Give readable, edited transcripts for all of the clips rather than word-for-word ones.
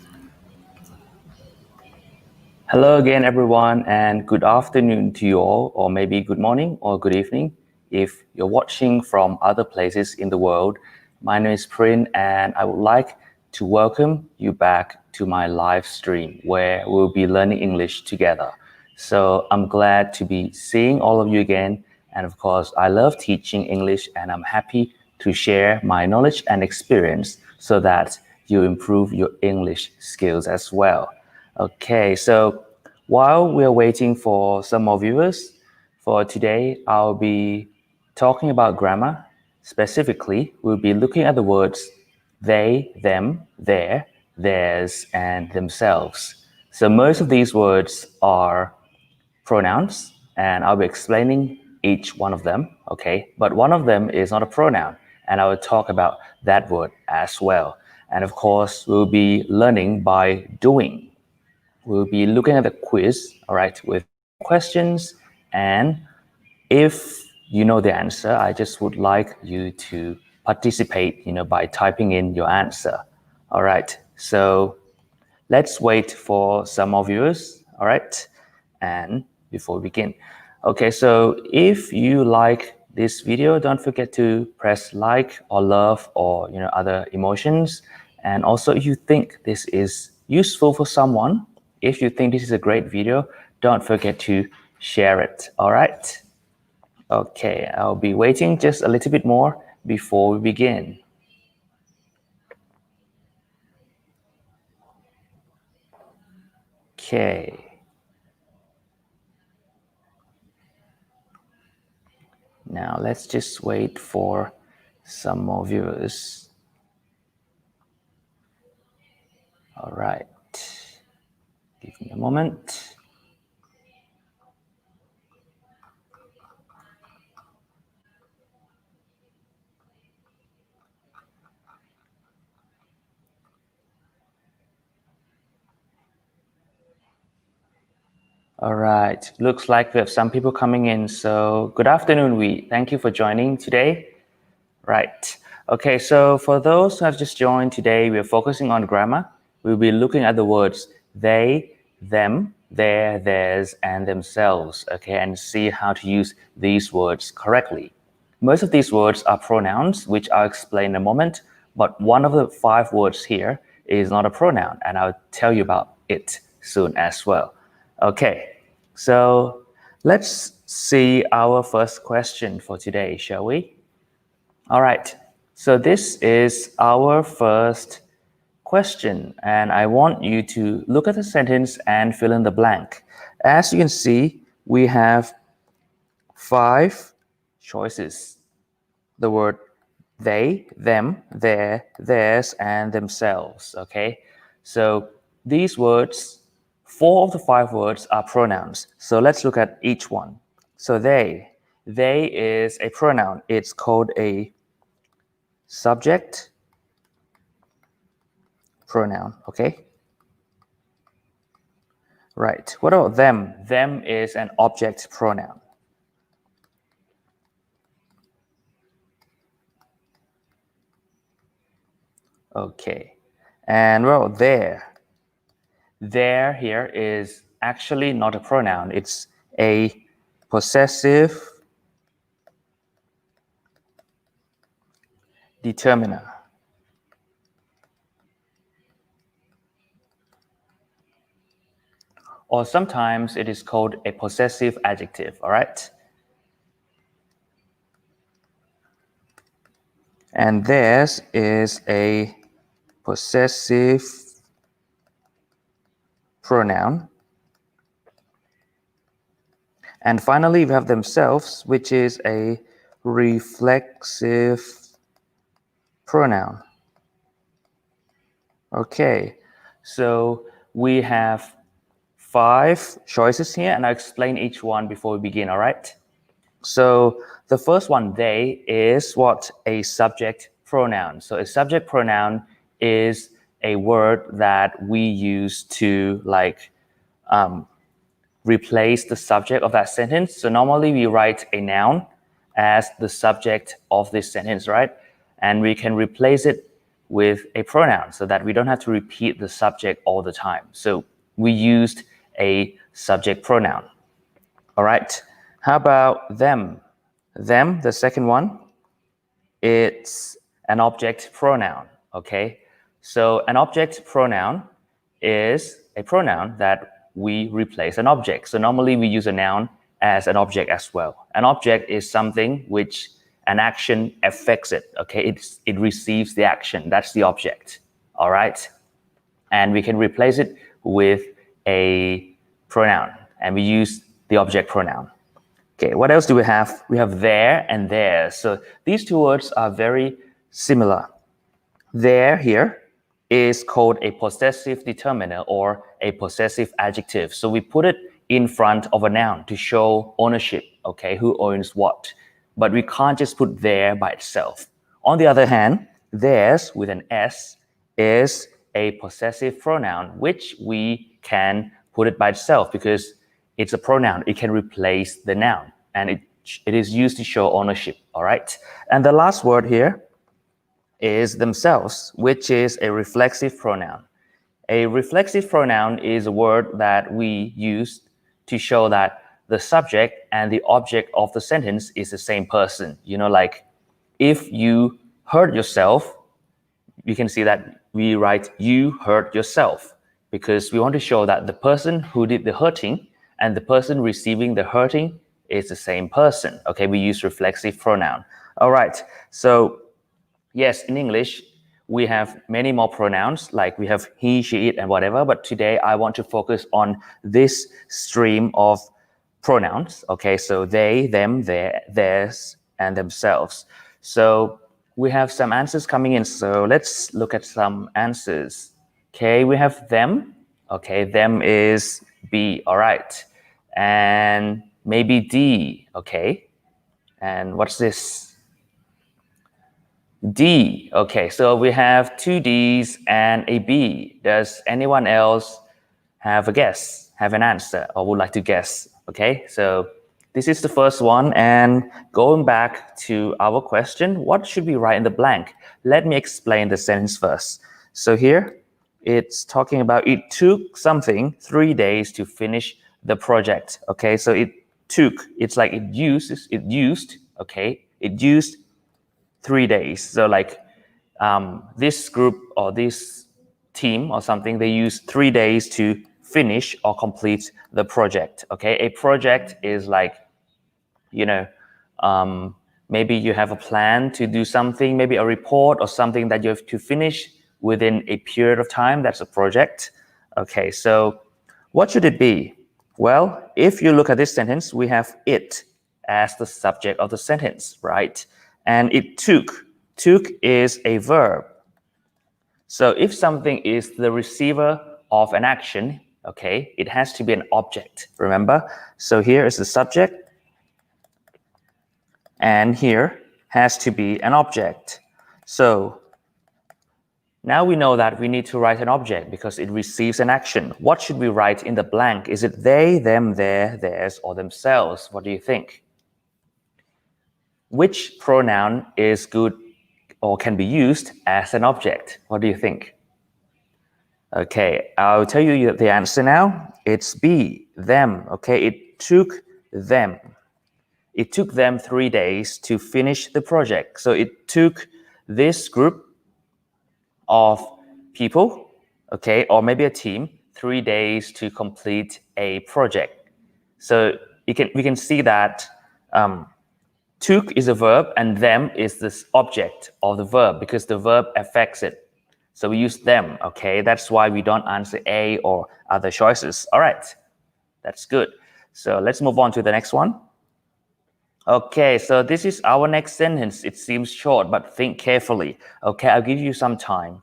ค Hello again, everyone, and good afternoon to you all, or maybe good morning or good evening if you're watching from other places in the world. My name is Prin, and I would like to welcome you back to my live stream where we'll be learning English together. So I'm glad to be seeing all of you again, and of course, I love teaching English, and I'm happy to share my knowledge and experience so that you improve your English skills as well. Okay, so while we're waiting for some more viewers, for today, I'll be talking about grammar. Specifically, we'll be looking at the words they, them, their, theirs, and themselves. So most of these words are pronouns, and I'll be explaining each one of them, okay? But one of them is not a pronoun, and I will talk about that word as well. And of course, we'll be learning by doing. We'll be looking at the quiz, all right, with questions. And if you know the answer, I just would like you to participate, by typing in your answer. All right, so let's wait for some more viewers, all right? And before we begin. Okay, so if you like this video, don't forget to press like or love or, other emotions. And also if you think this is useful for someone, if you think this is a great video, don't forget to share it, all right? Okay, I'll be waiting just a little bit more before we begin. Okay. Now let's just wait for some more viewers. All right. Give me a moment. All right. Looks like we have some people coming in. So good afternoon, Thank you for joining today. Right. Okay, so for those who have just joined today, we're focusing on grammar. We'll be looking at the words they, them, their, theirs, and themselves, okay, and see how to use these words correctly. Most of these words are pronouns, which I'll explain in a moment, but one of the 5 words here is not a pronoun, and I'll tell you about it soon as well. Okay, so let's see our first question for today, shall we? All right, so this is our first question, and I want you to look at the sentence and fill in the blank. As you can see, we have 5 choices. The word they, them, their, theirs, and themselves, okay? So these words, 4 of the 5 words are pronouns. So let's look at each one. So they is a pronoun. It's called a subject pronoun, okay? Right. What about them? Them is an object pronoun. Okay. And well, their here is actually not a pronoun. It's a possessive determiner. Or sometimes it is called a possessive adjective, all right? And theirs is a possessive pronoun. And finally, we have themselves, which is a reflexive pronoun. Okay, so we have 5 choices here, and I'll explain each one before we begin, all right? So the first one, they, is what? A subject pronoun. So a subject pronoun is a word that we use to replace the subject of that sentence. So normally we write a noun as the subject of this sentence, right? And we can replace it with a pronoun so that we don't have to repeat the subject all the time. So we used a subject pronoun. All right. How about them? Them, the second one, it's an object pronoun. Okay. So an object pronoun is a pronoun that we replace an object. So normally we use a noun as an object as well. An object is something which an action affects it. Okay. It receives the action. That's the object. All right. And we can replace it with a pronoun, and we use the object pronoun. Okay, what else do we have? We have there and theirs. So these two words are very similar. There here is called a possessive determiner or a possessive adjective. So we put it in front of a noun to show ownership, okay, who owns what. But we can't just put there by itself. On the other hand, theirs with an S is a possessive pronoun, which we can put it by itself because it's a pronoun. It can replace the noun, and it is used to show ownership, all right? And the last word here is themselves, which is a reflexive pronoun. A reflexive pronoun is a word that we use to show that the subject and the object of the sentence is the same person. You know, like if you hurt yourself, you can see that we write you hurt yourself because we want to show that the person who did the hurting and the person receiving the hurting is the same person. Okay, we use reflexive pronoun. All right, so yes, in English, we have many more pronouns, like we have he, she, it, and whatever, but today I want to focus on this stream of pronouns. Okay, so they, them, their, theirs, and themselves. So we have some answers coming in, so let's look at some answers. Okay, we have them. Okay, them is B, all right. And maybe D, okay. And what's this? D, okay, so we have two Ds and a B. Does anyone else have a guess, have an answer, or would like to guess? Okay, so this is the first one, and going back to our question, what should we write in the blank? Let me explain the sentence first. So here, it's talking about it took something 3 days to finish the project. Okay, so it took, it's like it used 3 days. So like this group or this team or something, they use 3 days to finish or complete the project. Okay, a project is like, you know, maybe you have a plan to do something, maybe a report or something that you have to finish within a period of time. That's a project. Okay, so what should it be? Well, if you look at this sentence, we have it as the subject of the sentence, right? And it took. Took is a verb. So if something is the receiver of an action, okay, it has to be an object, remember? So here is the subject, and here has to be an object. So now we know that we need to write an object because it receives an action. What should we write in the blank? Is it they, them, their, theirs, or themselves? What do you think? Which pronoun is good or can be used as an object? What do you think? Okay, I'll tell you the answer now. It's B, them. Okay, it took them. It took them 3 days to finish the project. So it took this group of people, okay, or maybe a team, 3 days to complete a project. So we can see that took is a verb and them is this object of the verb because the verb affects it. So we use them, okay? That's why we don't answer A or other choices. All right, that's good. So let's move on to the next one. Okay, so this is our next sentence. It seems short, but think carefully. Okay, I'll give you some time.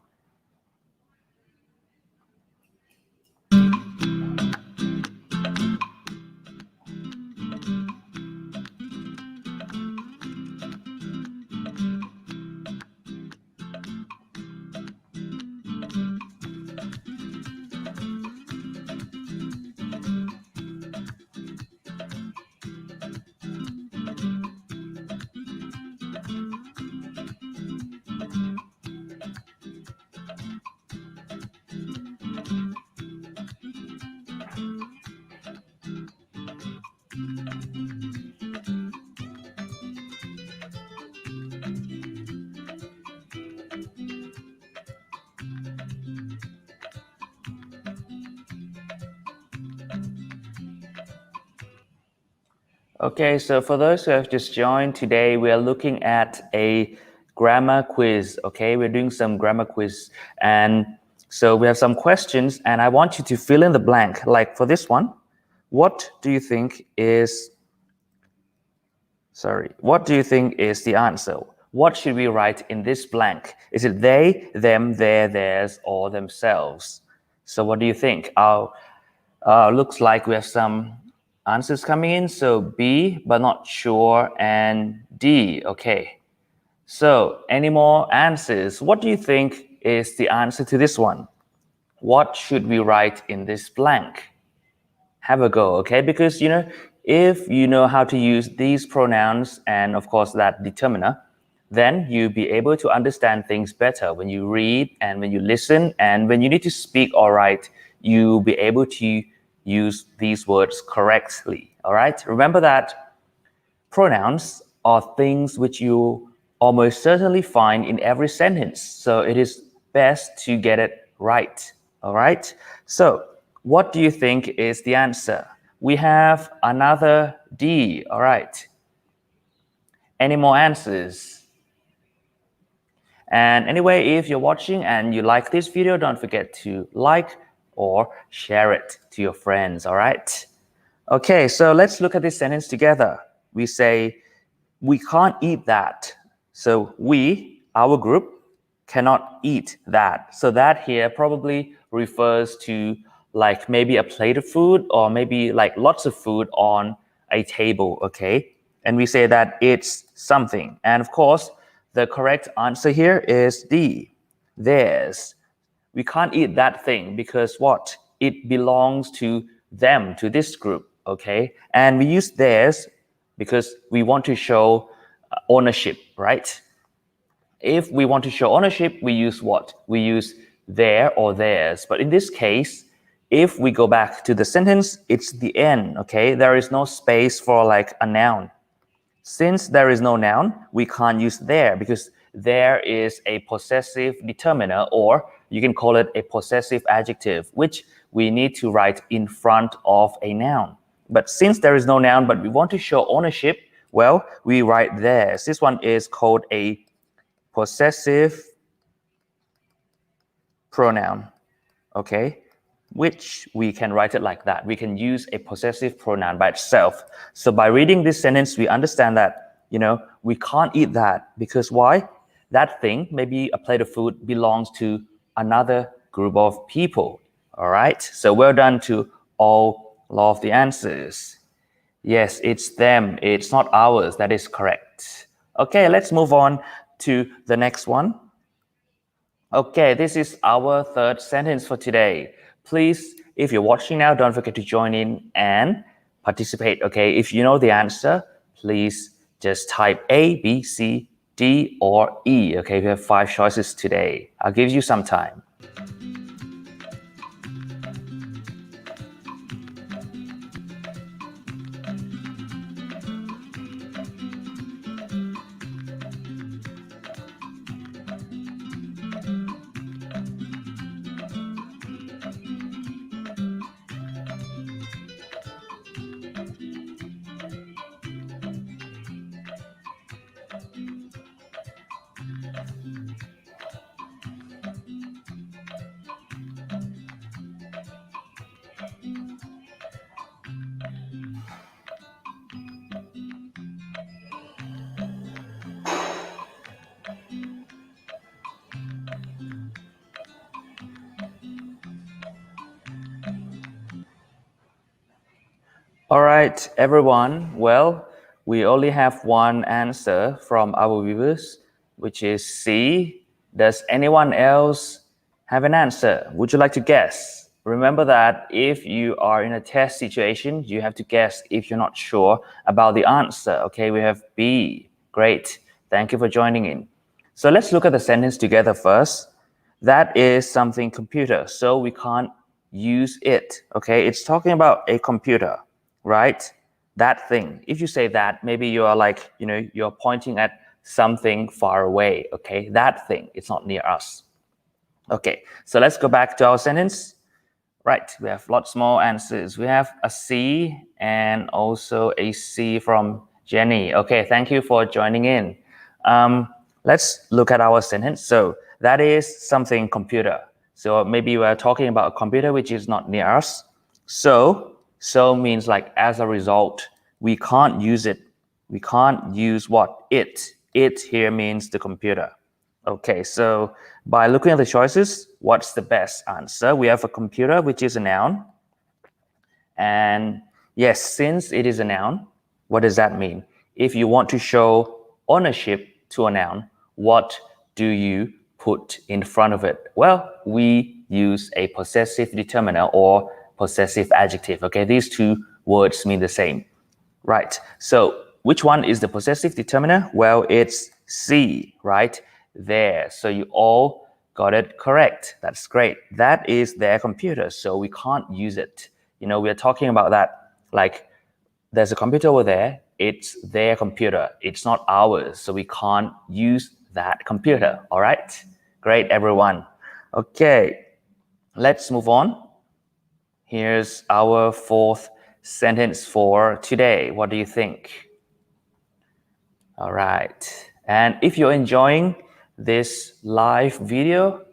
Okay, so for those who have just joined today, we are looking at a grammar quiz. Okay, we're doing some grammar quiz, and so we have some questions, and I want you to fill in the blank. Like for this one, what do you think is the answer? What should we write in this blank? Is it they, them, their, theirs, or themselves? So what do you think? Looks like we have some answers coming in. So B, but not sure, and D. Okay. So any more answers? What do you think is the answer to this one? What should we write in this blank? Have a go, okay? Because, if you know how to use these pronouns and, of course, that determiner, then you'll be able to understand things better when you read and when you listen, and when you need to speak or write, you'll be able to use these words correctly, all right? Remember that pronouns are things which you almost certainly find in every sentence, so it is best to get it right, all right? So what do you think is the answer? We have another D, all right. Any more answers? And anyway, if you're watching and you like this video, don't forget to like or share it to your friends, all right? Okay, so let's look at this sentence together. We say, we can't eat that. So we, our group, cannot eat that. So that here probably refers to like maybe a plate of food, or maybe like lots of food on a table, okay? And we say that it's something. And of course, the correct answer here is D, theirs. We can't eat that thing because what? It belongs to them, to this group, okay? And we use theirs because we want to show ownership, right? If we want to show ownership, we use what? We use their or theirs. But in this case, if we go back to the sentence, it's the N, okay? There is no space for like a noun. Since there is no noun, we can't use there because there is a possessive determiner, or you can call it a possessive adjective, which we need to write in front of a noun. But since there is no noun, but we want to show ownership, well, we write theirs. This one is called a possessive pronoun, okay? Which we can write it like that. We can use a possessive pronoun by itself. So by reading this sentence, we understand that, we can't eat that because why? That thing, maybe a plate of food, belongs to another group of people. All right. So well done to all of the answers. Yes, it's them. It's not ours. That is correct. Okay, let's move on to the next one. Okay, this is our third sentence for today. Please, if you're watching now, don't forget to join in and participate, okay? If you know the answer, please just type A, B, C, D, or E, okay? We have 5 choices today. I'll give you some time. All right, everyone. Well, we only have one answer from our viewers, which is C. Does anyone else have an answer? Would you like to guess? Remember that if you are in a test situation, you have to guess if you're not sure about the answer. Okay, we have B. Great. Thank you for joining in. So let's look at the sentence together first. That is something computer, so we can't use it. Okay, it's talking about a computer, right? That thing. If you say that, maybe you are like, you're pointing at something far away. Okay, that thing, it's not near us. Okay, so let's go back to our sentence. Right, we have lots more answers. We have a C and also a C from Jenny. Okay, thank you for joining in. Let's look at our sentence. So that is something computer. So maybe we're talking about a computer which is not near us. So means like as a result, we can't use it. We can't use what? It. It here means the computer. Okay, so by looking at the choices, what's the best answer? We have a computer, which is a noun. And yes, since it is a noun, what does that mean? If you want to show ownership to a noun, what do you put in front of it? Well, we use a possessive determiner or possessive adjective. Okay, these two words mean the same. Right, so which one is the possessive determiner? Well, it's C, right? There. So you all got it correct. That's great. That is their computer, so we can't use it. You know, we're talking about that like there's a computer over there. It's their computer. It's not ours, so we can't use that computer. All right? Great, everyone. Okay, let's move on. Here's our fourth sentence for today. What do you think? All right. And if you're enjoying this live video,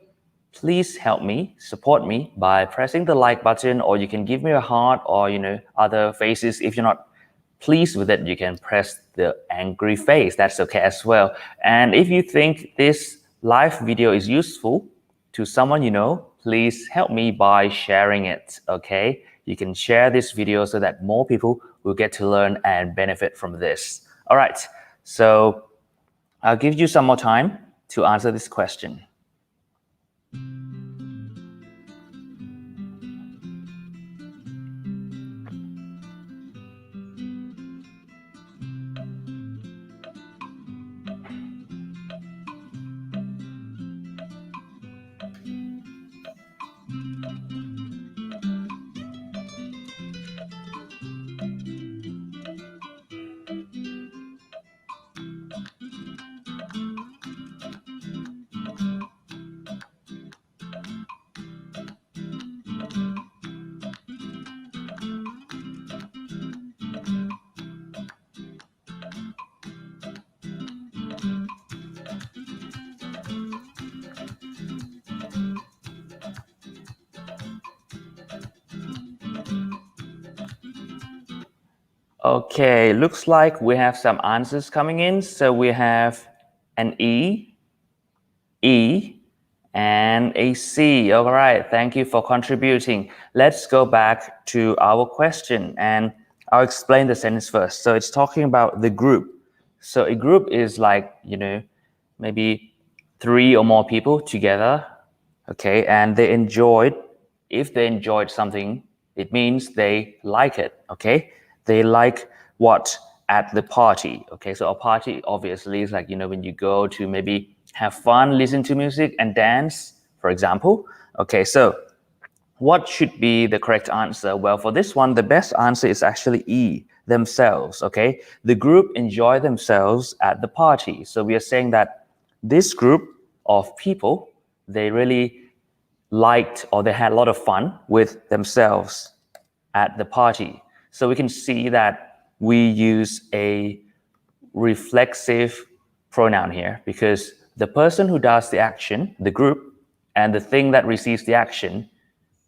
please help me, support me by pressing the like button, or you can give me a heart or, other faces. If you're not pleased with it, you can press the angry face. That's okay as well. And if you think this live video is useful to someone you know, please help me by sharing it, okay? You can share this video so that more people will get to learn and benefit from this. All right, so I'll give you some more time to answer this question. Okay, looks like we have some answers coming in. So we have an E, and a C. All right, thank you for contributing. Let's go back to our question and I'll explain the sentence first. So it's talking about the group. So a group is like, maybe 3 or more people together, okay, and if they enjoyed something, it means they like it, okay? They like what? At the party, okay? So a party obviously is like, when you go to maybe have fun, listen to music and dance, for example. Okay, so what should be the correct answer? Well, for this one, the best answer is actually E, themselves, okay? The group enjoy themselves at the party. So we are saying that this group of people, they really liked or they had a lot of fun with themselves at the party. So we can see that we use a reflexive pronoun here because the person who does the action, the group, and the thing that receives the action,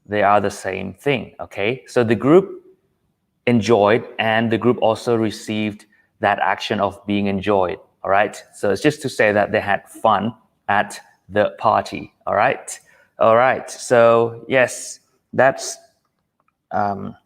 they are the same thing, okay? So the group enjoyed and the group also received that action of being enjoyed, all right? So it's just to say that they had fun at the party, all right? All right, so yes, that's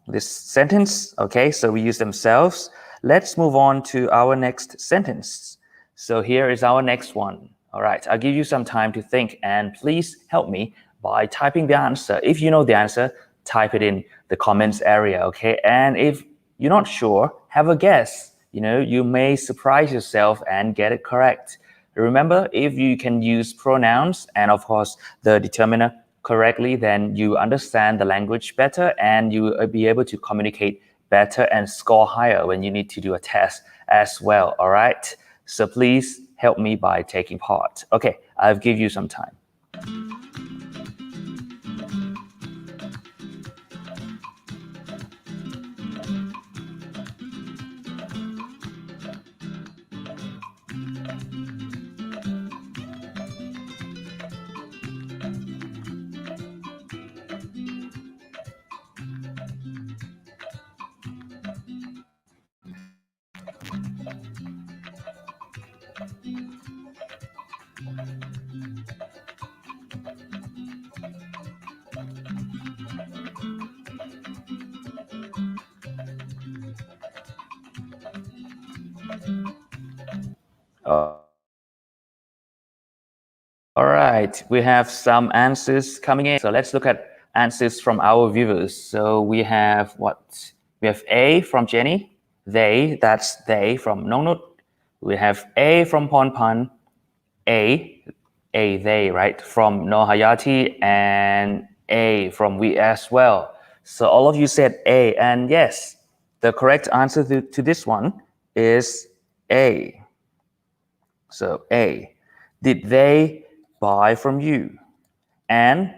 this sentence, okay? So we use themselves. Let's move on to our next sentence. So here is our next one. All right, I'll give you some time to think and please help me by typing the answer. If you know the answer, type it in the comments area, okay? And if you're not sure, have a guess. You may surprise yourself and get it correct. Remember, if you can use pronouns and of course the determiner correctly, then you understand the language better and you will be able to communicate better and score higher when you need to do a test as well, all right? So please help me by taking part. Okay, I'll give you some time. All right, we have some answers coming in. So let's look at answers from our viewers. So we have we have A from Jenny, they, that's they from Nongnut. We have A from Ponpan, A, they, right, from Nohayati, and A from we as well. So all of you said A, and yes, the correct answer to this one is A. So A, did they buy from you? And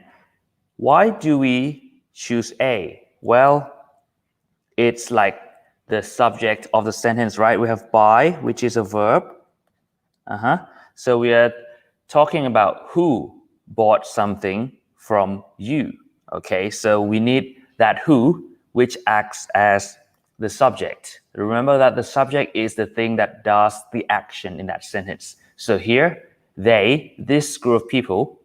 why do we choose A? Well, it's like the subject of the sentence, right? We have buy, which is a verb. So we are talking about who bought something from you. Okay, so we need that who, which acts as the subject. Remember that the subject is the thing that does the action in that sentence. So here, they, this group of people,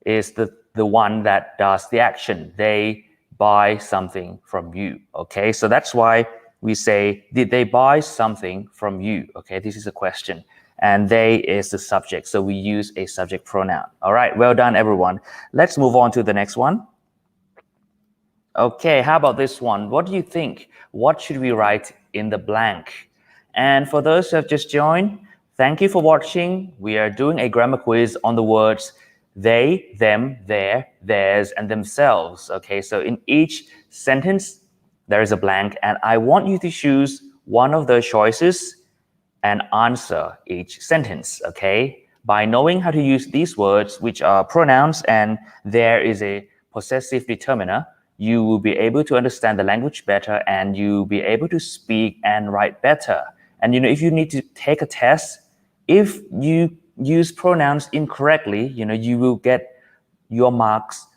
is the one that does the action. They buy something from you. Okay, so that's why we say, did they buy something from you? Okay, this is a question. And they is the subject. So we use a subject pronoun. All right, well done, everyone. Let's move on to the next one. Okay, how about this one? What do you think? What should we write in the blank? And for those who have just joined, thank you for watching. We are doing a grammar quiz on the words they, them, their, theirs, and themselves. Okay, so in each sentence, there is a blank, and I want you to choose one of those choices and answer each sentence, okay? By knowing how to use these words, which are pronouns, and there is a possessive determiner, you will be able to understand the language better, and you'll be able to speak and write better. And if you need to take a test, if you use pronouns incorrectly, you will get your marks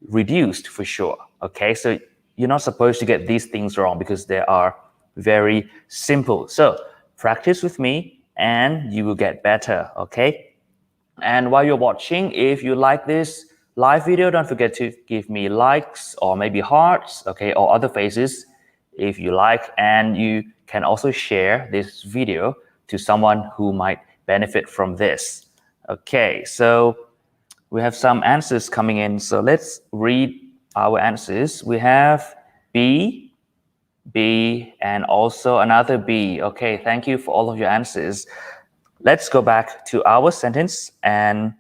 reduced for sure. Okay, so you're not supposed to get these things wrong because they are very simple. So practice with me and you will get better. Okay, and while you're watching, if you like this live video, don't forget to give me likes or maybe hearts, okay, or other faces if you like, and you can also share this video to someone who might benefit from this. Okay, so we have some answers coming in, so let's read our answers. We have B, and also another B. Okay, thank you for all of your answers. Let's go back to our sentence and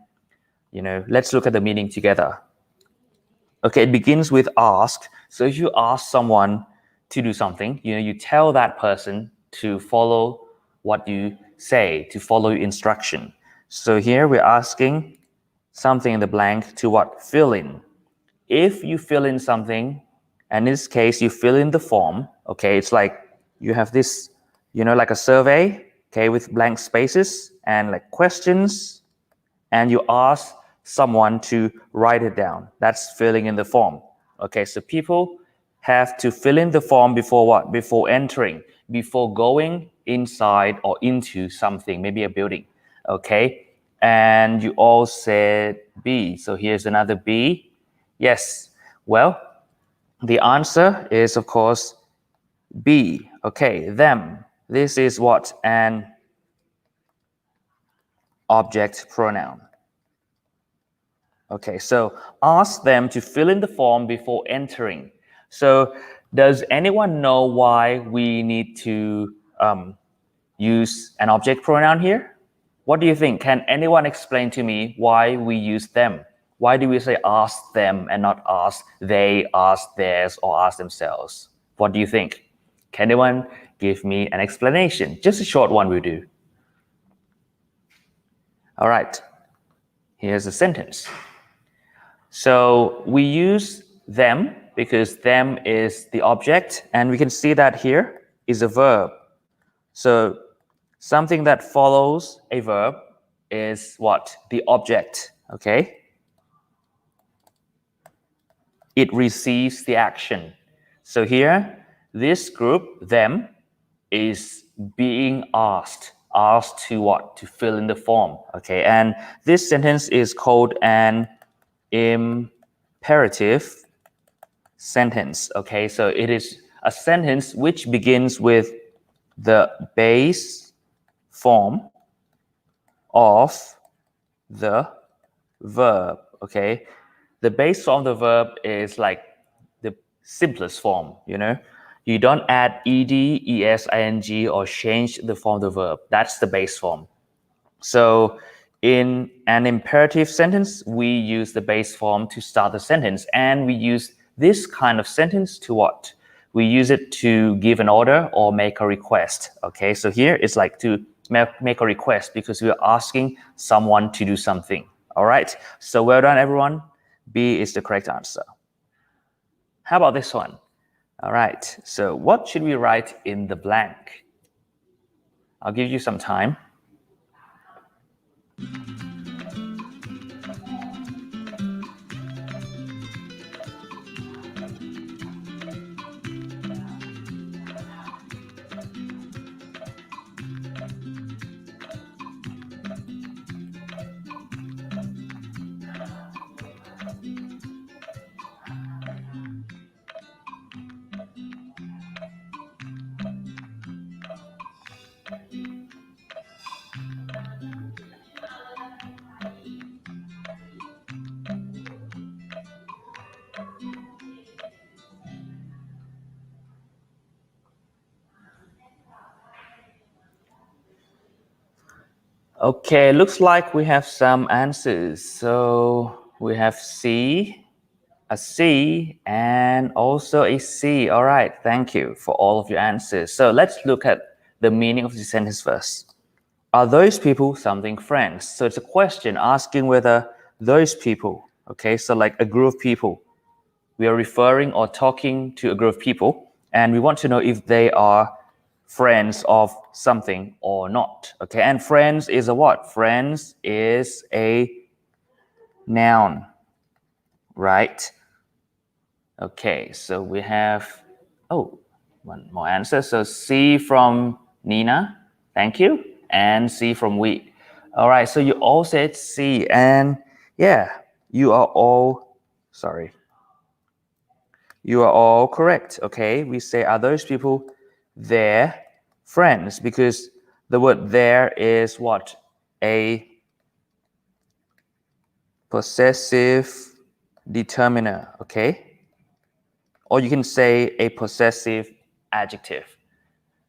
let's look at the meaning together. Okay, it begins with ask. So if you ask someone to do something, you tell that person to follow what you say, to follow your instruction. So here we're asking something in the blank to what? Fill in. If you fill in something, and in this case, you fill in the form, okay, it's like you have this, like a survey, okay, with blank spaces and like questions, and you ask someone to write it down. That's filling in the form. Okay, so people have to fill in the form before what? Before entering, before going inside or into something, maybe a building. Okay, and you all said B. So here's another B. Yes, well, the answer is, of course, B. Okay, them. This is what? An object pronoun. Okay, so ask them to fill in the form before entering. So does anyone know why we need to use an object pronoun here? What do you think? Can anyone explain to me why we use them? Why do we say ask them and not ask they, ask theirs, or ask themselves? What do you think? Can anyone give me an explanation? Just a short one will do. All right, here's a sentence. So we use them because them is the object, and we can see that here is a verb. So something that follows a verb is what? The object, okay? It receives the action. So here, this group, them, is being asked to what? To fill in the form. Okay, and this sentence is called an imperative sentence. Okay, so it is a sentence which begins with the base form of the verb. Okay, the base form of the verb is like the simplest form, you don't add ed, es, ing or change the form of the verb. That's the base form. So in an imperative sentence, we use the base form to start the sentence, and we use this kind of sentence to what? We use it to give an order or make a request. Okay, so here it's like to make a request because we are asking someone to do something. All right, so well done everyone. B is the correct answer. How about this one? All right, so what should we write in the blank? I'll give you some time. Okay, looks like we have some answers. So we have C, a C, and also a C. All right, thank you for all of your answers. So let's look at the meaning of the sentence first. Are those people something friends? So it's a question asking whether those people, okay, so like a group of people, we are referring or talking to a group of people, and we want to know if they are friends of something or not. Okay, and friends is a what? Friends is a noun, right? Okay, so we have, one more answer. So C from Nina, thank you, and C from we. All right, so you all said C, and yeah, you are all correct. Okay, we say, are those people their friends? Because the word there is what? A possessive determiner, okay? Or you can say a possessive adjective.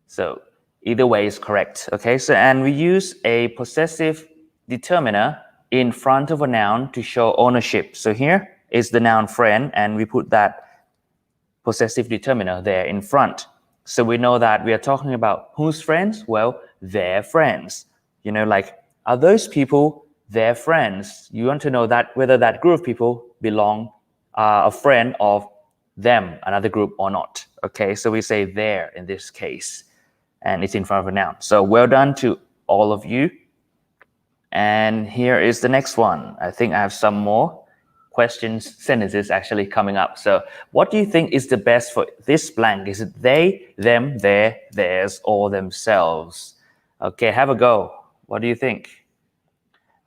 So either way is correct, okay? So, and we use a possessive determiner in front of a noun to show ownership. So here is the noun friend, and we put that possessive determiner there in front. So we know that we are talking about whose friends? Well, their friends. Like, are those people their friends? You want to know that whether that group of people belong a friend of them, another group, or not. Okay, so we say their in this case, and it's in front of a noun. So well done to all of you. And here is the next one. I think I have some more questions, sentences actually coming up. So what do you think is the best for this blank? Is it they, them, their, theirs, or themselves? Okay, have a go. What do you think?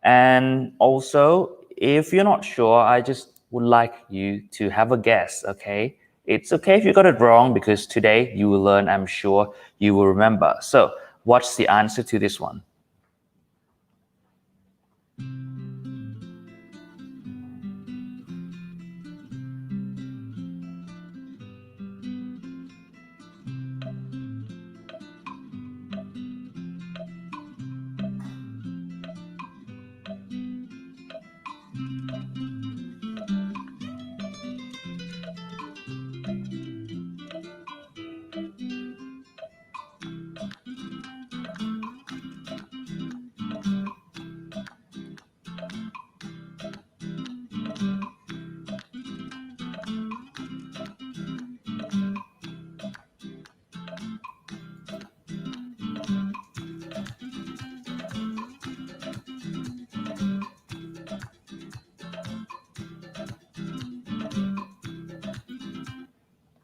And also, if you're not sure, I just would like you to have a guess, okay? It's okay if you got it wrong, because today you will learn, I'm sure you will remember. So what's the answer to this one?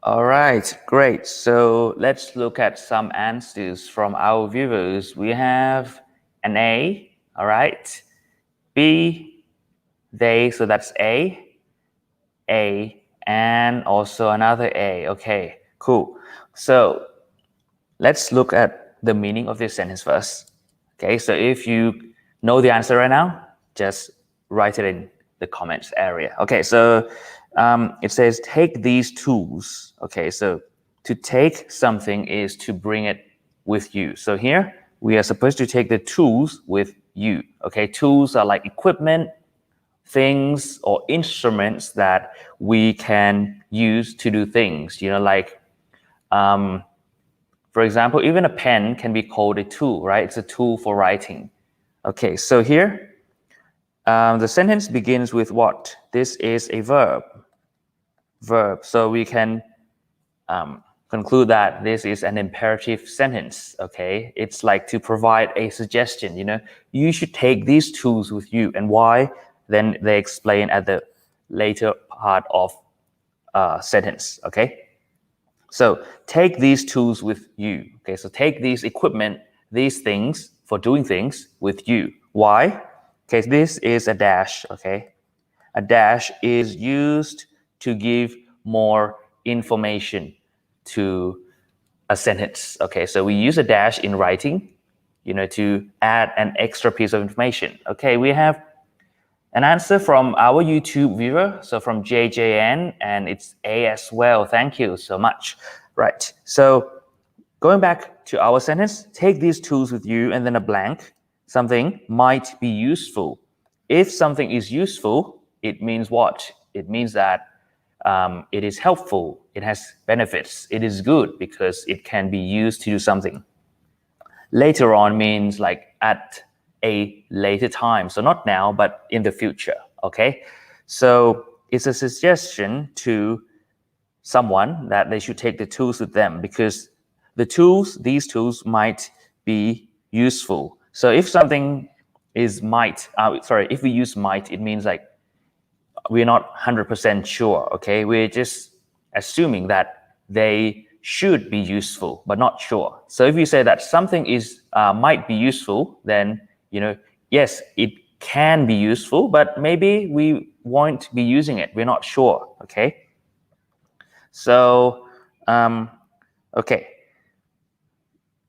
All right, great. So let's look at some answers from our viewers. We have an A, all right. B, they, so that's A, and also another A. Okay, cool. So let's look at the meaning of this sentence first. Okay, so if you know the answer right now, just write it in the comments area. Okay, so it says take these tools. Okay, so to take something is to bring it with you. So here we are supposed to take the tools with you. Okay, tools are like equipment, things or instruments that we can use to do things, like for example, even a pen can be called a tool, right? It's a tool for writing. Okay, so here the sentence begins with what? This is a verb. So we can conclude that this is an imperative sentence. Okay, it's like to provide a suggestion. You should take these tools with you, and why? Then they explain at the later part of sentence. Okay, so take these tools with you. Okay, so take these equipment, these things for doing things with you. Why? Okay, this is a dash. Okay, a dash is used to give more information to a sentence. Okay, so we use a dash in writing, to add an extra piece of information. Okay, we have an answer from our YouTube viewer, so from JJN, and it's A as well. Thank you so much. Right, so going back to our sentence, take these tools with you, and then a blank. Something might be useful. If something is useful, it means what? It means that it is helpful, it has benefits, it is good because it can be used to do something. Later on means like at a later time, so not now but in the future. Okay, so it's a suggestion to someone that they should take the tools with them because these tools might be useful. So if something is if we use might, it means like we're not 100% sure. Okay, we're just assuming that they should be useful but not sure. So if you say that something is might be useful, then yes, it can be useful, but maybe we won't be using it, we're not sure. Okay, so okay,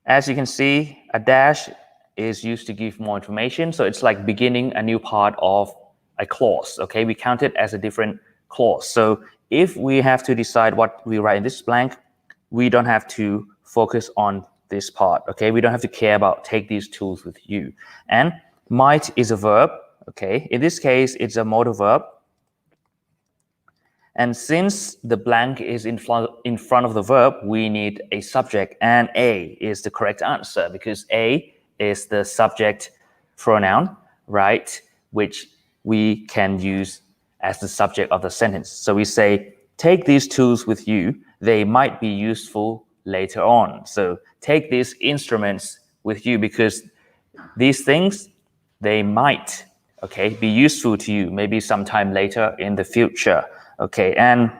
as you can see, a dash is used to give more information, so it's like beginning a new part of a clause. Okay, we count it as a different clause. So if we have to decide what we write in this blank, we don't have to focus on this part. Okay, we don't have to care about take these tools with you. And might is a verb. Okay, in this case it's a modal verb, and since the blank is in front of the verb, we need a subject, and A is the correct answer because A is the subject pronoun, right, which we can use as the subject of the sentence. So we say, take these tools with you. They might be useful later on. So take these instruments with you because these things, they might, be useful to you maybe sometime later in the future. Okay, and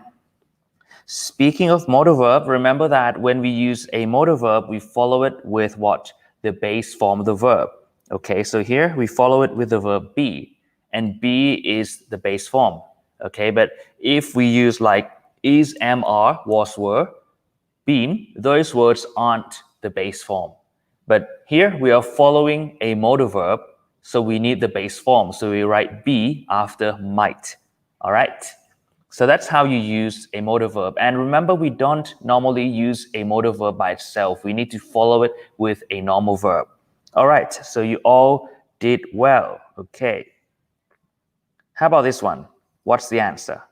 speaking of modal verb, remember that when we use a modal verb, we follow it with what? The base form of the verb. Okay, so here we follow it with the verb be, and be is the base form. Okay, but if we use like is, am, are, was, were, been, those words aren't the base form. But here we are following a modal verb, so we need the base form. So we write be after might. All right? So that's how you use a modal verb. And remember, we don't normally use a modal verb by itself. We need to follow it with a normal verb. All right, so you all did well. Okay. How about this one? What's the answer?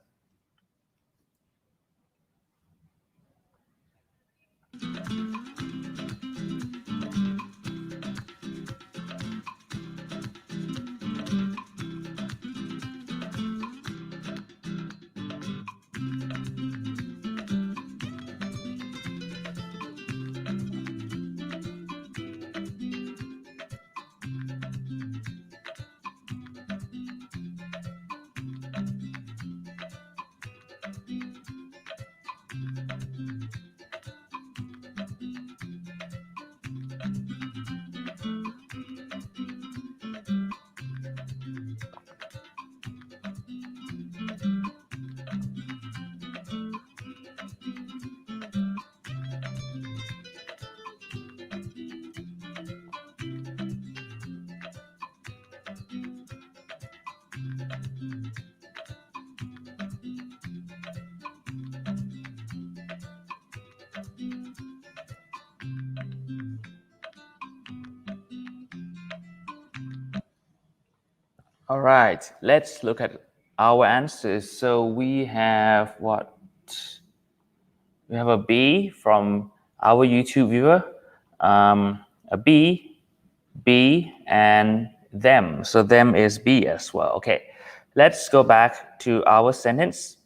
All right, let's look at our answers. So we have what? We have a B from our YouTube viewer, a B, and them. So them is B as well. Okay, let's go back to our sentence.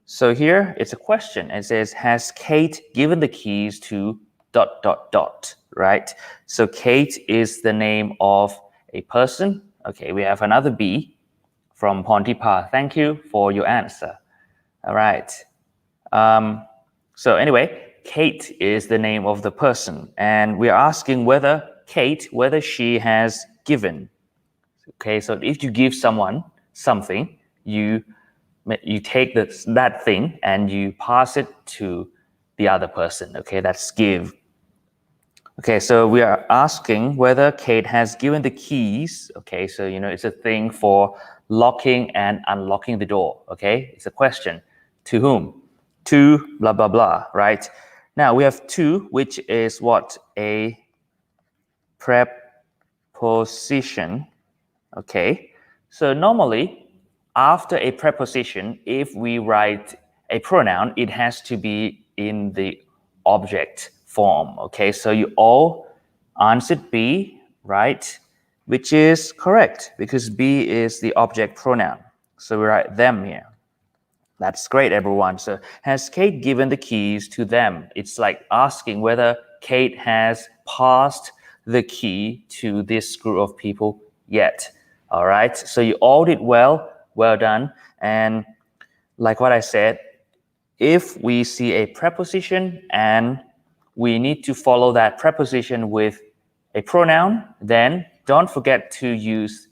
So here it's a question. It says, has Kate given the keys to ... right? So Kate is the name of a person. Okay, we have another B from Pontipa. Thank you for your answer. All right. So anyway, Kate is the name of the person, and we're asking whether she has given. Okay, so if you give someone something, you take that thing and you pass it to the other person. Okay, that's give. Okay, so we are asking whether Kate has given the keys. Okay, so it's a thing for locking and unlocking the door. Okay, it's a question. To whom? To blah blah blah, right? Now we have to, which is what? A preposition. Okay, so normally after a preposition, if we write a pronoun, it has to be in the object form. Okay, so you all answered B, right? Which is correct because B is the object pronoun. So we write them here. That's great, everyone. So has Kate given the keys to them? It's like asking whether Kate has passed the key to this group of people yet. All right. So you all did well. Well done. And like what I said, if we see a preposition and we need to follow that preposition with a pronoun, then don't forget to use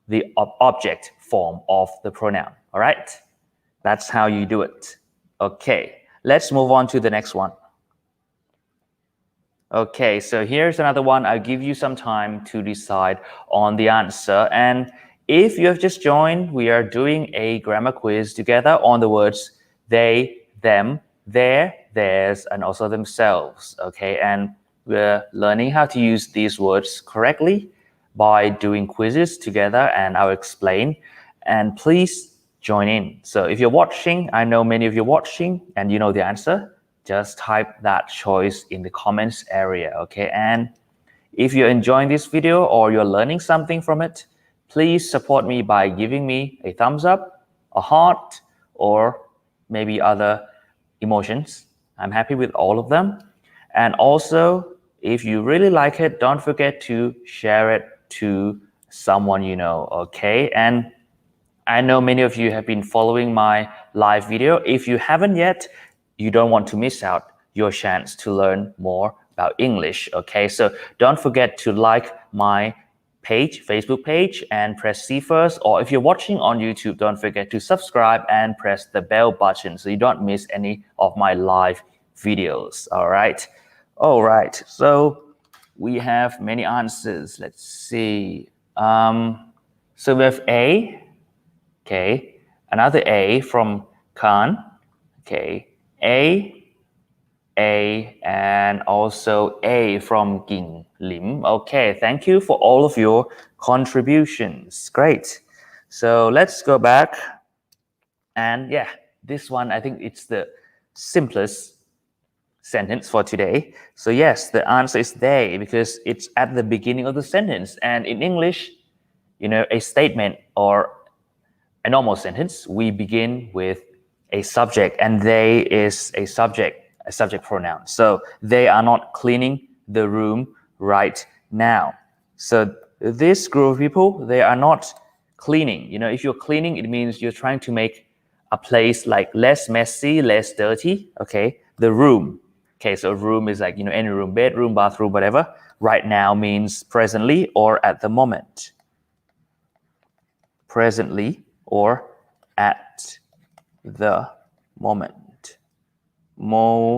the object form of the pronoun. All right. That's how you do it. Okay, let's move on to the next one. Okay, so here's another one. I'll give you some time to decide on the answer. And if you have just joined, we are doing a grammar quiz together on the words they, them, their, theirs, and also themselves. Okay, and we're learning how to use these words correctly by doing quizzes together, and I'll explain. And please join in. So if you're watching, I know many of you are watching and you know the answer, just type that choice in the comments area, okay? And if you're enjoying this video or you're learning something from it, please support me by giving me a thumbs up, a heart, or maybe other emotions. I'm happy with all of them. And also, if you really like it, don't forget to share it to someone you know, okay? And I know many of you have been following my live video. If you haven't yet, you don't want to miss out your chance to learn more about English, okay? So don't forget to like my page, Facebook page, and press see first. Or if you're watching on YouTube, don't forget to subscribe and press the bell button so you don't miss any of my live videos, all right? All right, so we have many answers. Let's see. So we have A. Okay, another A from Khan. Okay, A, and also A from Ging Lim. Okay, thank you for all of your contributions. Great. So let's go back. And yeah, this one, I think it's the simplest sentence for today. So yes, the answer is they because it's at the beginning of the sentence. And in English, a statement or a normal sentence, we begin with a subject, and they is a subject pronoun. So they are not cleaning the room right now. So this group of people, they are not cleaning. If you're cleaning, it means you're trying to make a place like less messy, less dirty. Okay, the room. Okay, so room is like, any room, bedroom, bathroom, whatever. Right now means presently or at the moment. Presently or at the moment. Moment.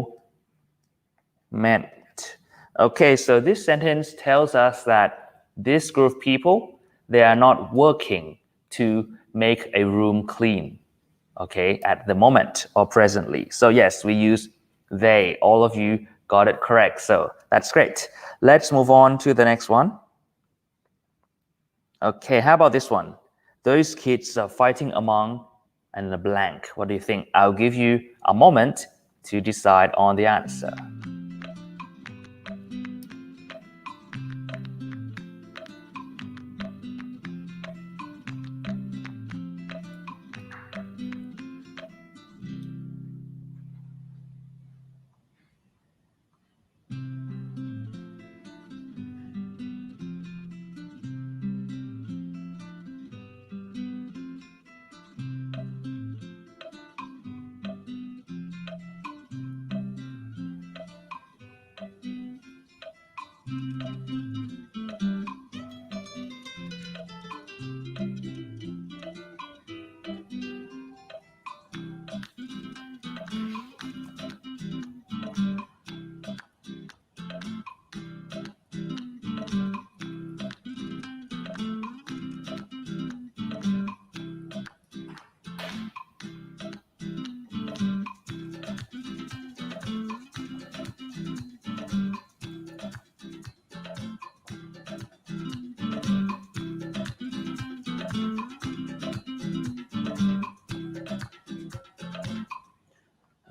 Okay, so this sentence tells us that this group of people, they are not working to make a room clean, okay, at the moment or presently. So yes, we use they. All of you got it correct, so that's great. Let's move on to the next one. Okay, how about this one? those kids are fighting among and a blank. What do you think? I'll give you a moment to decide on the answer.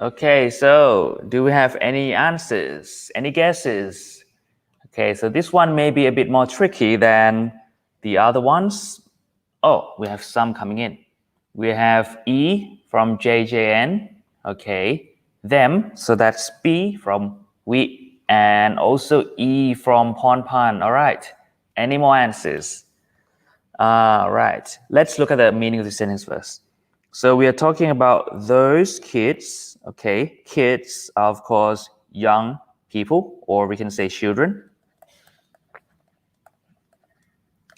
Okay, so do we have any answers? Any guesses? Okay, so this one may be a bit more tricky than the other ones. Oh, we have some coming in. We have E from JJN, okay, them, so that's B from we, and also E from Ponpan. All right, any more answers? Right, let's look at the meaning of the sentence first. So we are talking about those kids, okay, kids are of course young people, or we can say children,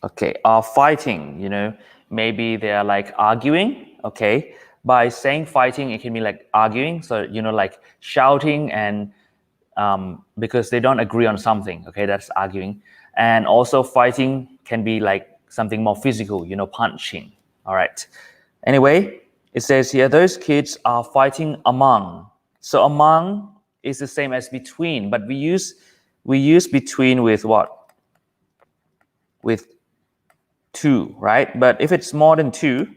okay, are fighting, you know, maybe they are like arguing, okay. By saying fighting, it can be like arguing, so you know, like shouting and because they don't agree on something, okay, that's arguing. And also fighting can be like something more physical, you know, punching. All right, anyway, it says here those kids are fighting among. So among is the same as between, but we use between with what? With two, right? But if it's more than two,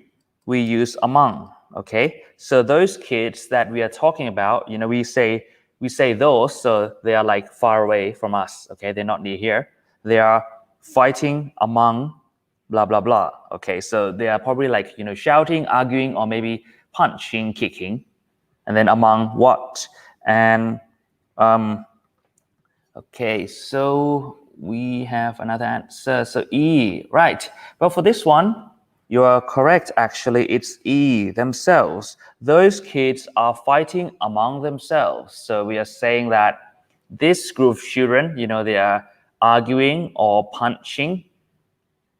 we use among, okay? So those kids that we are talking about, you know, we say those, so they are like far away from us, okay? They're not near here. They are fighting among blah, blah, blah, okay? So they are probably like, you know, shouting, arguing, or maybe punching, kicking, and then among what? And, okay, so we have another answer. So E, right. But for this one, you are correct, actually. It's E, themselves. Those kids are fighting among themselves. So we are saying that this group of children, you know, they are arguing or punching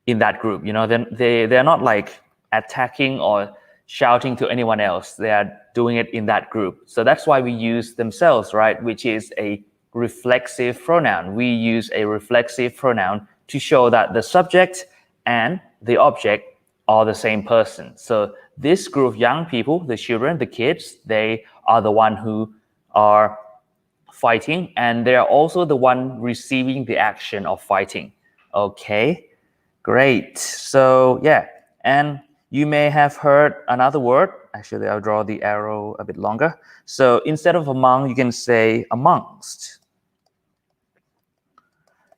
in that group. You know, they're not like attacking or shouting to anyone else. They are doing it in that group. So that's why we use themselves, right? Which is a reflexive pronoun. We use a reflexive pronoun to show that the subject and the object are the same person. So this group of young people, the children, the kids, they are the one who are fighting, and they are also the one receiving the action of fighting. Okay, great. So yeah, and you may have heard another word. Actually, I'll draw the arrow a bit longer. So instead of among, you can say amongst.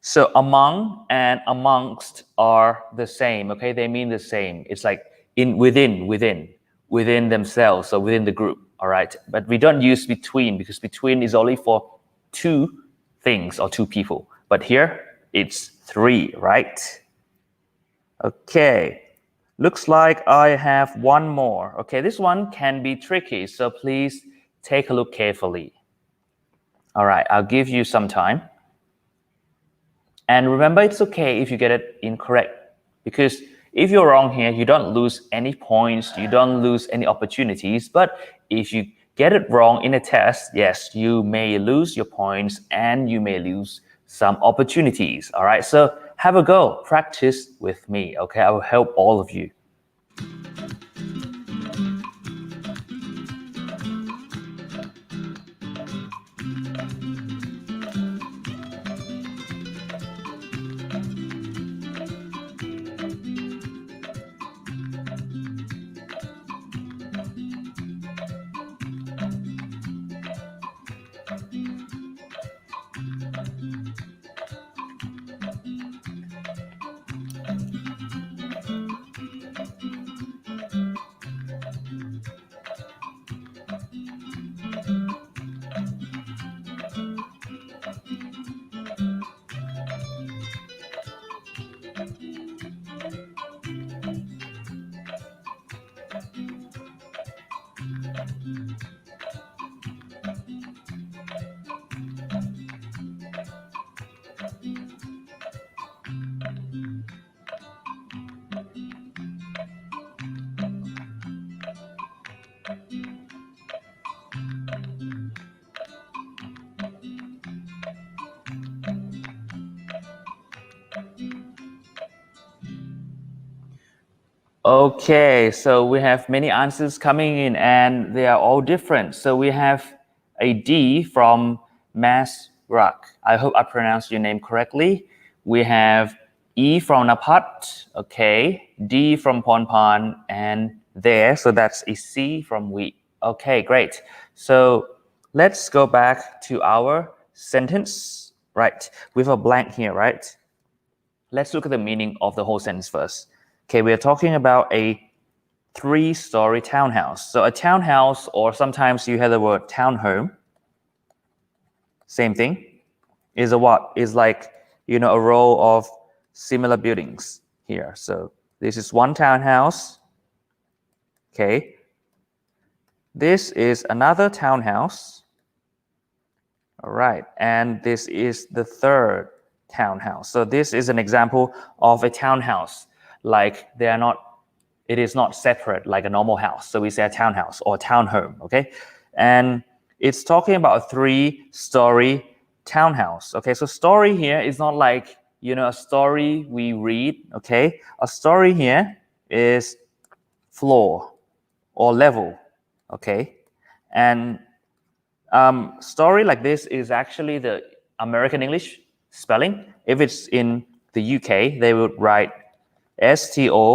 So among and amongst are the same, okay? They mean the same. It's like within themselves, so within the group, all right? But we don't use between, because between is only for two things or two people. But here, it's three, right? Okay, looks like I have one more. Okay, this one can be tricky, so please take a look carefully. All right, I'll give you some time. And remember, it's okay if you get it incorrect, because if you're wrong here, you don't lose any points, you don't lose any opportunities. But if you get it wrong in a test, yes, you may lose your points and you may lose some opportunities. All right, so have a go, practice with me, okay? I will help all of you. Okay, so we have many answers coming in and they are all different. So we have a D from Mass Rock. I hope I pronounced your name correctly. We have E from Napat, okay, D from Ponpan, and there, so that's a C from we. Okay, great. So let's go back to our sentence, right? With a blank here, right? Let's look at the meaning of the whole sentence first. Okay, we're talking about a 3-story townhouse. So a townhouse, or sometimes you hear the word townhome, same thing, is a what? Is like, a row of similar buildings here. So this is one townhouse. Okay. This is another townhouse. All right. And this is the third townhouse. So this is an example of a townhouse. Like it is not separate like a normal house. So we say a townhouse or townhome, okay? And it's talking about a 3-story townhouse, okay? So story here is not like, a story we read, okay? A story here is floor or level, okay? And story like this is actually the American English spelling. If it's in the UK, they would write S-T-O-R-E-Y,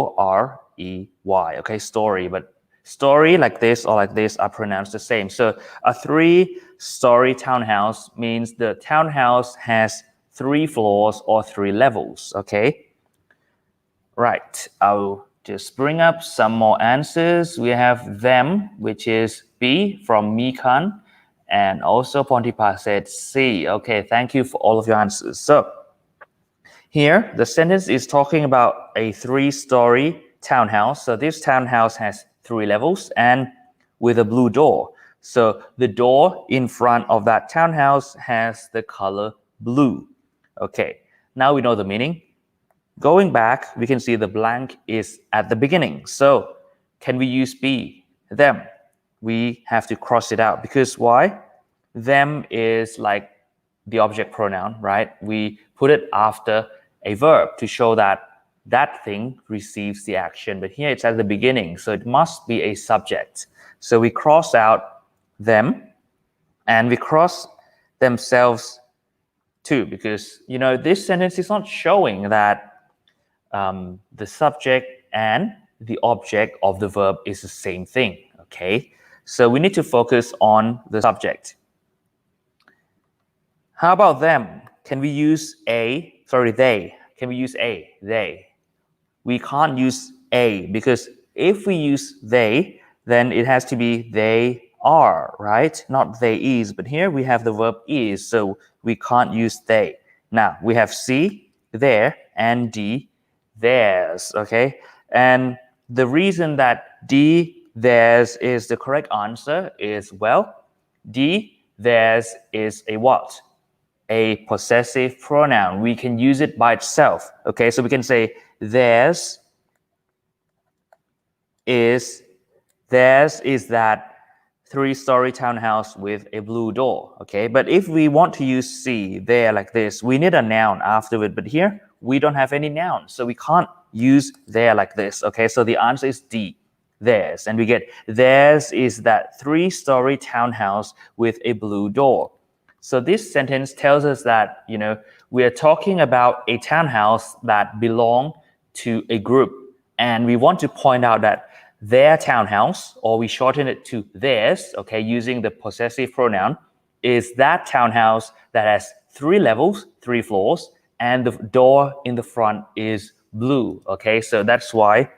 okay, story, but story like this or like this are pronounced the same. So a 3-story townhouse means the townhouse has 3 floors or 3 levels, okay? Right, I'll just bring up some more answers. We have them, which is B from Mikan, and also Pontipa said C. Okay, thank you for all of your answers. So here, the sentence is talking about a 3-story townhouse. So this townhouse has 3 levels and with a blue door. So the door in front of that townhouse has the color blue. Okay, now we know the meaning. Going back, we can see the blank is at the beginning. So can we use be, them? We have to cross it out because why? Them is like the object pronoun, right? We put it after a verb to show that that thing receives the action, but here it's at the beginning, so it must be a subject. So we cross out them and we cross themselves too, because this sentence is not showing that the subject and the object of the verb is the same thing, okay? So we need to focus on the subject. How about them? Can we use they? Can we use they? We can't use a because if we use they, then it has to be they are, right? Not they is, but here we have the verb is, so we can't use they. Now we have C, there, and D, theirs, okay? And the reason that D, theirs is the correct answer is, well, D, theirs is a what? A possessive pronoun. We can use it by itself, okay? So we can say theirs is that 3-story townhouse with a blue door, okay? But if we want to use C, there, like this, we need a noun after it, but here we don't have any noun, so we can't use there like this, okay? So the answer is D, theirs, and we get theirs is that 3-story townhouse with a blue door. So this sentence tells us that, we are talking about a townhouse that belong to a group, and we want to point out that their townhouse, or we shorten it to theirs, okay, using the possessive pronoun, is that townhouse that has 3 levels, 3 floors, and the door in the front is blue. Okay, so that's why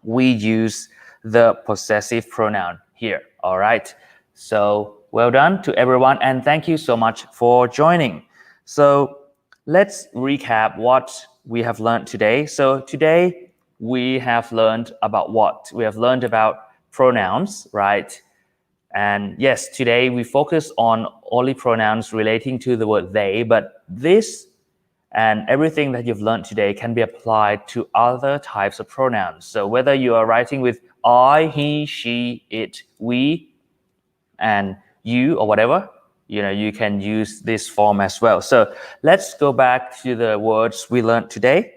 we use the possessive pronoun here. All right, so well done to everyone, and thank you so much for joining. So let's recap what we have learned today. So today we have learned about what? We have learned about pronouns, right? And yes, today we focus on only pronouns relating to the word they, but this and everything that you've learned today can be applied to other types of pronouns. So whether you are writing with I, he, she, it, we, and you, or whatever, you can use this form as well. So let's go back to the words we learned today.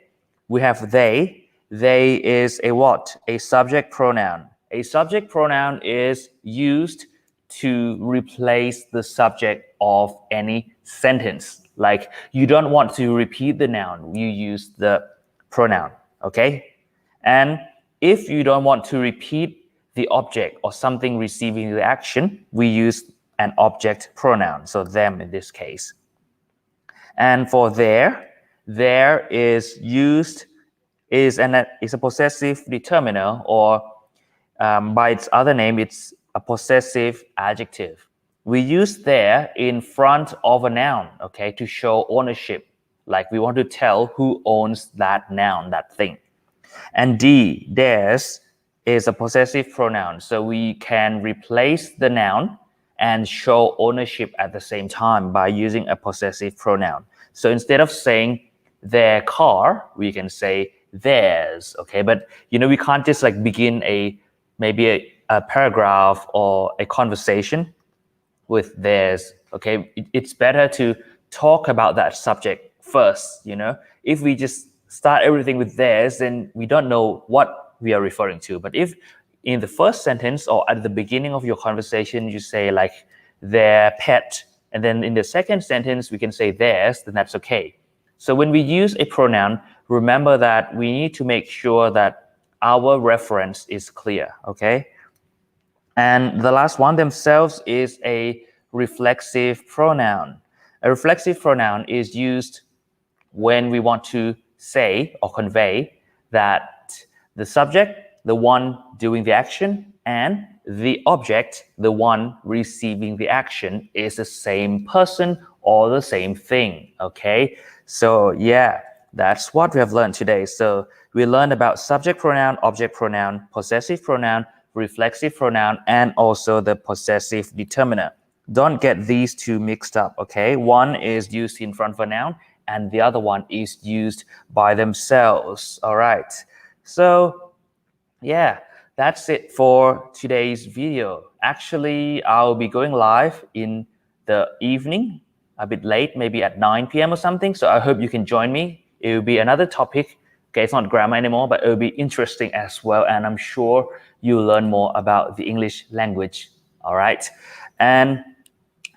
We have they. They is a what? A subject pronoun. A subject pronoun is used to replace the subject of any sentence. Like you don't want to repeat the noun, you use the pronoun, okay? And if you don't want to repeat the object or something receiving the action, we use an object pronoun, so them in this case. And for there is used is a possessive determiner, or by its other name, it's a possessive adjective. We use there in front of a noun, okay, to show ownership. Like we want to tell who owns that noun, that thing. And theirs is a possessive pronoun. So we can replace the noun and show ownership at the same time by using a possessive pronoun. So instead of saying their car, we can say theirs, okay? But we can't just like begin maybe a paragraph or a conversation with theirs, okay? It's better to talk about that subject first, If we just start everything with theirs, then we don't know what we are referring to. But if in the first sentence or at the beginning of your conversation, you say like their pet, and then in the second sentence, we can say theirs, then that's okay. So when we use a pronoun, remember that we need to make sure that our reference is clear, okay? And the last one themselves is a reflexive pronoun. A reflexive pronoun is used when we want to say or convey that the subject, the one doing the action, and the object, the one receiving the action, is the same person or the same thing, okay? So yeah, that's what we have learned today. So we learned about subject pronoun, object pronoun, possessive pronoun, reflexive pronoun, and also the possessive determiner. Don't get these two mixed up, okay? One is used in front of a noun, and the other one is used by themselves, all right? So yeah, that's it for today's video. Actually, I'll be going live in the evening, a bit late, maybe at 9 p.m. or something. So I hope you can join me. It will be another topic. Okay, it's not grammar anymore, but it will be interesting as well. And I'm sure you'll learn more about the English language. All right. And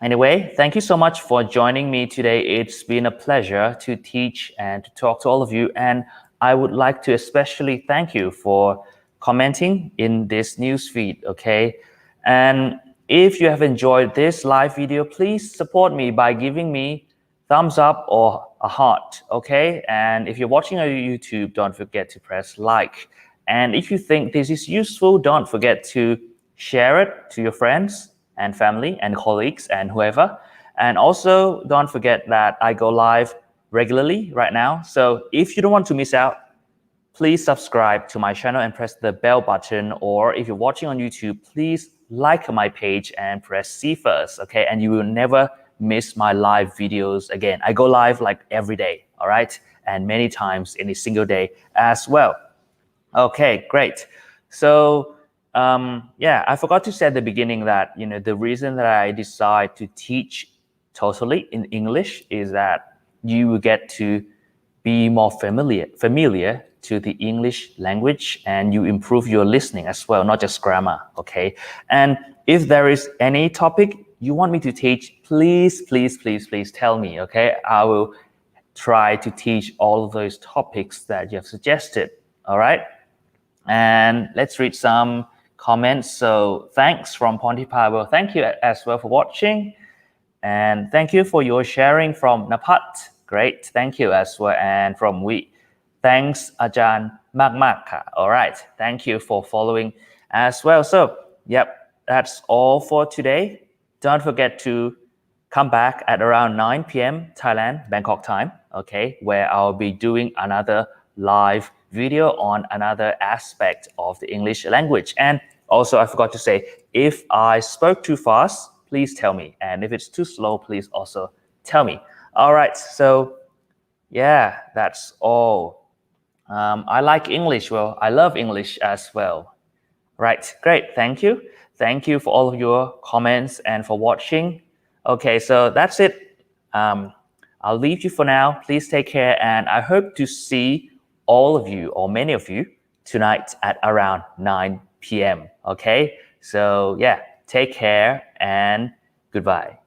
anyway, thank you so much for joining me today. It's been a pleasure to teach and to talk to all of you. And I would like to especially thank you for commenting in this newsfeed, okay? And if you have enjoyed this live video, please support me by giving me thumbs up or a heart, okay? And if you're watching on YouTube, don't forget to press like. And if you think this is useful, don't forget to share it to your friends and family and colleagues and whoever. And also don't forget that I go live regularly right now. So if you don't want to miss out, please subscribe to my channel and press the bell button. Or if you're watching on YouTube, please like my page and press see first, okay? And you will never miss my live videos again. I go live like every day, all right? And many times in a single day as well. Okay, great. So yeah, I forgot to say at the beginning that, the reason that I decide to teach totally in English is that you will get to be more familiar to the English language, and you improve your listening as well, not just grammar, okay? And if there is any topic you want me to teach, please tell me, okay? I will try to teach all of those topics that you have suggested, all right? And let's read some comments. So thanks from Pontypool. Thank you as well for watching. and thank you for your sharing from Napat. Great, thank you as well. And from we, thanks อาจารย์มากๆค่ะ All right, thank you for following as well. So, yep, that's all for today. Don't forget to come back at around 9 p.m. Thailand, Bangkok time, okay, where I'll be doing another live video on another aspect of the English language. And also, I forgot to say, if I spoke too fast, please tell me. And if it's too slow, please also tell me. All right, so yeah, that's all. I like English. Well, I love English as well. Right, great. Thank you. Thank you for all of your comments and for watching. Okay, so that's it. I'll leave you for now. Please take care, and I hope to see all of you or many of you tonight at around 9 p.m. Okay, so yeah, take care and goodbye.